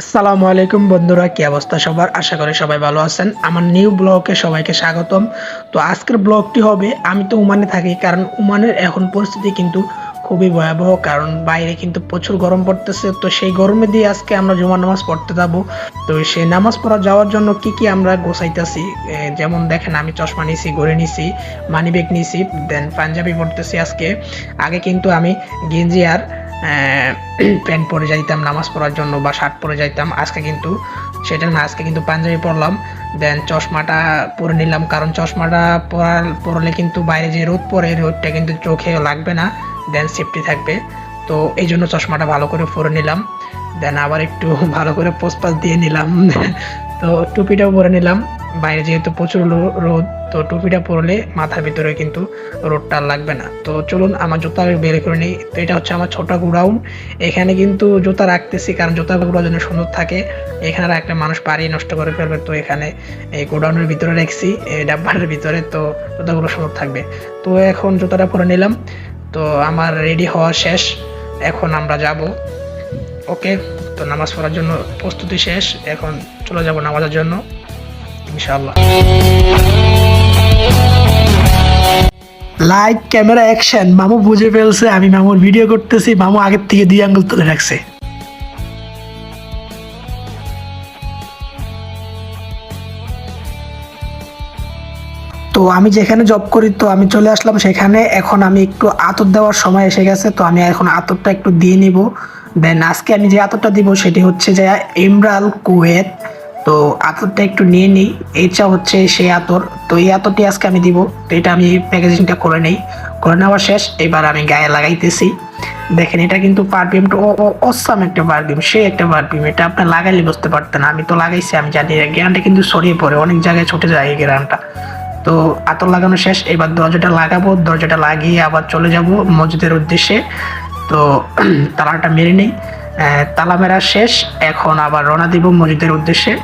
আসসালামু আলাইকুম বন্ধুরা, কি অবস্থা সবার? আশা করি সবাই ভালো আছেন। আমার নিউ ব্লগে সবাইকে স্বাগতম। তো আজকের ব্লগটি হবে, আমি তো ওমানে থাকি, কারণ ওমানের এখন পরিস্থিতি কিন্তু খুবই ভয়াবহ, কারণ বাইরে কিন্তু প্রচুর গরম পড়তেছে। তো সেই গরমে দিয়ে আজকে আমরা জুমার নামাজ পড়তে যাব। তো সেই নামাজ পড়া যাওয়ার জন্য কি কি আমরা গোছাইতেছি, যেমন দেখেন আমি চশমা নিছি, ঘড়ি নিছি, মানি ব্যাগ নিছি, দেন পাঞ্জাবি পড়তেছি আজকে। আগে কিন্তু আমি গেঞ্জি আর প্যান্ট পরে যাইতাম নামাজ পড়ার জন্য, বা শার্ট পরে যাইতাম। আজকে কিন্তু সেটা না, আজকে কিন্তু পাঞ্জাবি পরলাম। দেন চশমাটা পরে নিলাম, কারণ চশমাটা পরলে কিন্তু বাইরে যে রোদ পড়ে, রোদটা কিন্তু চোখে লাগবে না, দেন সেফটি থাকবে। তো এই জন্য চশমাটা ভালো করে পরে নিলাম। দেন আবার একটু ভালো করে পোস্ট দিয়ে নিলাম। তো টুপিটাও পরে নিলাম, বাইরে যেহেতু প্রচুর রোদ, তো টুপিটা পরলে মাথার ভিতরে কিন্তু রোদটা লাগবে না। তো চলুন আমার জুতা বের করে নিই। তো এটা হচ্ছে আমার ছোট গোডাউন। এখানে কিন্তু জুতা রাখতেছি, কারণ জুতাগুলো যেন সুন্দর থাকে। এখানে রাখলে মানুষ পাড়ি নষ্ট করে ফেলবে, তো এখানে এই গোডাউনের ভিতরে রাখছি, এই ডাব্বার ভিতরে, তো জুতাগুলো সুন্দর থাকবে। তো এখন জুতাটা পরে নিলাম। তো আমার রেডি হওয়া শেষ, এখন আমরা যাব। ওকে, তো নামাজ পড়ার জন্য প্রস্তুতি শেষ, এখন চলে যাব নামাজের জন্য ইনশাআল্লাহ। Light camera action. মামু বুঝে ফেলছে আমি মামুর ভিডিও করতেছি, মামু আগের থেকে 2 আঙ্গুল তুলে রাখছে। তো আমি যেখানে জব করি, তো আমি চলে আসলাম সেখানে। এখন আমি একটু আতর দেওয়ার সময় এসে গেছে, তো আমি এখন আতরটা একটু দিয়ে নিব। দেন আজকে আমি যে আতরটা দিব সেটি হচ্ছে যে ইমরাল কুয়েত। তো আতরটা একটু নিয়ে নিই, এইটা হচ্ছে সেই আতর। তো এই আতরটি আজকে আমি দিব। তো এটা আমি প্যাকেজিংটা করে নেই, করে নেওয়া শেষ। এবার আমি গায়ে লাগাইতেছি। দেখেন এটা কিন্তু পারফিউমটা অসাম একটা পারফিউম, সে একটা পারফিউম। এটা আপনি লাগাইলে বুঝতে পারতেন, আমি তো লাগাইছি, আমি জানি গ্রানটা কিন্তু ছড়িয়ে পড়ে, অনেক জায়গায় ছুটে যায় এই গ্রানটা। তো আতর লাগানো শেষ, এবার দরজাটা লাগাবো। দরজাটা লাগিয়ে আবার চলে যাব মসজিদের উদ্দেশ্যে। তো তালাটা মেরে নেই, তালা মেরা শেষ, এখন আবার রওনা দিব মসজিদের উদ্দেশ্যে।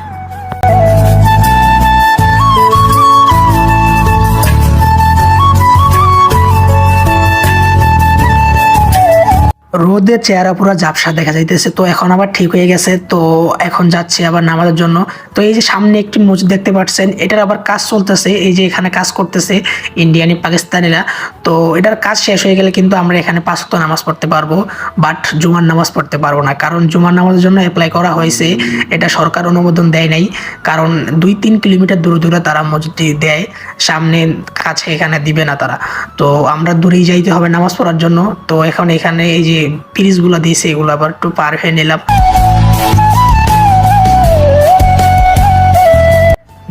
রোদে চেহারা পুরো ঝাপসা দেখা যাইতেছে, তো এখন আবার ঠিক হয়ে গেছে। তো এখন যাচ্ছি আবার নামাজের জন্য। তো এই যে সামনে একটি মসজিদ দেখতে পাচ্ছেন, এটার আবার কাজ চলতেছে। এই যে এখানে কাজ করতেছে ইন্ডিয়ানি পাকিস্তানিরা। তো এটার কাজ শেষ হয়ে গেলে কিন্তু আমরা এখানে 5 ওয়াক্ত নামাজ পড়তে পারবো, বাট জুমার নামাজ পড়তে পারবো না, কারণ জুমার নামাজের জন্য অ্যাপ্লাই করা হয়েছে, এটা সরকার অনুমোদন দেয় নাই। কারণ 2-3 কিলোমিটার দূরে দূরে তারা মসজিদটি দেয়, সামনে কাছে এখানে দিবে না তারা। তো আমরা দূরেই যাইতে হবে নামাজ পড়ার জন্য। তো এখন এখানে এই যে পিরিচগুলো দিয়েছে, এগুলো আবার একটু পার হয়ে নিলাম।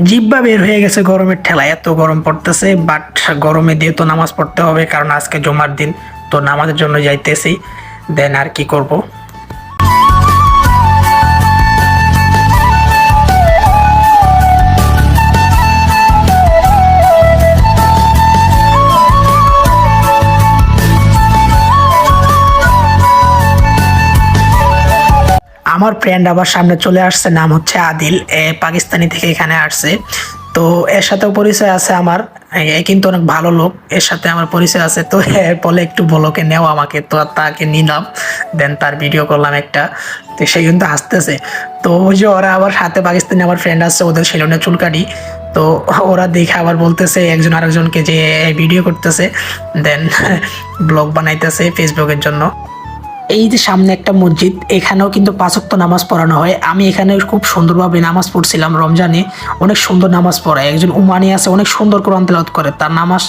জিব্বা বের হয়ে গেছে গরমের ঠেলায়, এত গরম পড়তেছে। বাট গরমে দিয়ে তো নামাজ পড়তে হবে, কারণ আজকে জুমার দিন, তো নামাজের জন্য যাইতেছি। দেন আর কি করব। আমার ফ্রেন্ড আবার সামনে চলে আসছে, নাম হচ্ছে আদিল, পাকিস্তানি থেকে এখানে আসছে। তো এর সাথেও পরিচয় আছে আমার, এ কিন্তু অনেক ভালো লোক, এর সাথে আমার পরিচয় আছে। তো বলে একটু বলোকে নেও আমাকে, তো তাকে নিলাম। দেন তার ভিডিও করলাম একটা। তো সে কিন্তু হাসতেছে। তো ওই যে ওরা আবার সাথে পাকিস্তানি আমার ফ্রেন্ড আসছে, ওদের সেলুনে চুল কাটি। তো ওরা দেখে আবার বলতেছে একজন আরেকজনকে যে ভিডিও করতেছে, দেন ব্লগ বানাইতেছে ফেসবুকের জন্য। এই যে সামনে একটা মসজিদ, এখানেও কিন্তু 5 ওয়াক্ত নামাজ পড়ানো হয়। আমি এখানে খুব সুন্দরভাবে নামাজ পড়ছিলাম রমজানে, অনেক সুন্দর নামাজ পড়ায়। একজন উমানি আছে, অনেক সুন্দর কোরআন তেলাওয়াত করে, তার নামাজ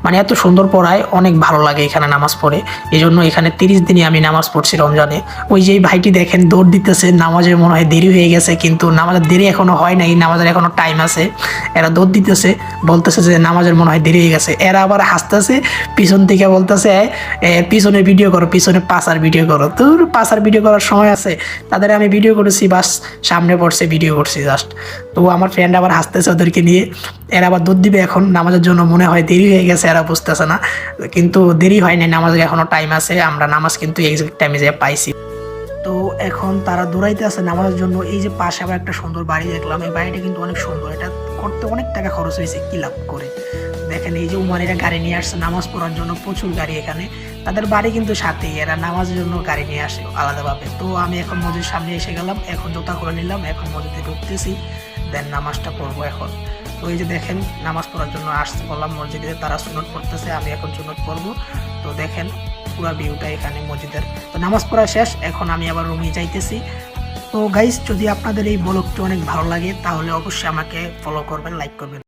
মানে এত সুন্দর পড়ায়, অনেক ভালো লাগে এখানে নামাজ পড়ে। এই জন্য এখানে 30 দিনই আমি নামাজ পড়ছি রমজানে। ওই যে ভাইটি দেখেন দৌড় দিতেছে, নামাজের মনে হয় দেরি হয়ে গেছে, কিন্তু নামাজের দেরি এখনো হয় নাই, নামাজের এখনো টাইম আছে। এরা দৌড় দিতেছে, বলতেছে যে নামাজের মনে হয় দেরি হয়ে গেছে। এরা আবার হাসতেছে, পিছন থেকে বলতেছে পিছনে ভিডিও করো, পিছনে পাশার ভিডিও করো। তো পাশার ভিডিও করার সময় আছে তাদের? আমি ভিডিও করেছি, বাস সামনে পড়ছে, ভিডিও করছি জাস্ট। তো আমার ফ্রেন্ড আবার হাসতেছে ওদেরকে নিয়ে। এরা আবার দুধ দিবে এখন নামাজের জন্য, মনে হয় দেরি হয়ে গেছে, এরা বুঝতেছে না। কিন্তু দেরি হয় নাই, নামাজের এখনো টাইম আছে, আমরা নামাজ কিন্তু এক্সাক্ট টাইমে যে পাইছি। তো এখন তারা দৌড়াইতে আছে নামাজের জন্য। এই যে পাশে আবার একটা সুন্দর বাড়ি দেখলাম, এই বাড়িটা কিন্তু অনেক সুন্দর, এটা করতে অনেক টাকা খরচ হয়েছে কি লাভ করে। দেখেন এই যে উমানিরা গাড়ি নিয়ে আসছে নামাজ পড়ার জন্য, প্রচুর গাড়ি এখানে। তাদের বাড়ি কিন্তু সাথেই, এরা নামাজের জন্য গাড়ি নিয়ে আসে আলাদাভাবে। তো আমি এখন মসজিদের সামনে এসে গেলাম, এখন জুতা করে নিলাম, এখন মসজিদে ঢুকতেছি, দেন নামাজটা পড়বো এখন। তো এই যে দেখেন নামাজ পড়ার জন্য আসতে বললাম মসজিদে, তারা সুন্নত পড়তেছে, আমি এখন সুন্নত পড়বো। তো দেখেন পুরো ভিউটা এখানে মসজিদের। তো নামাজ পড়া শেষ, এখন আমি আবার রুমে যাইতেছি। তো গাইস, যদি আপনাদের এই ব্লগটি অনেক ভালো লাগে তাহলে অবশ্যই আমাকে ফলো করবেন, লাইক করবেন।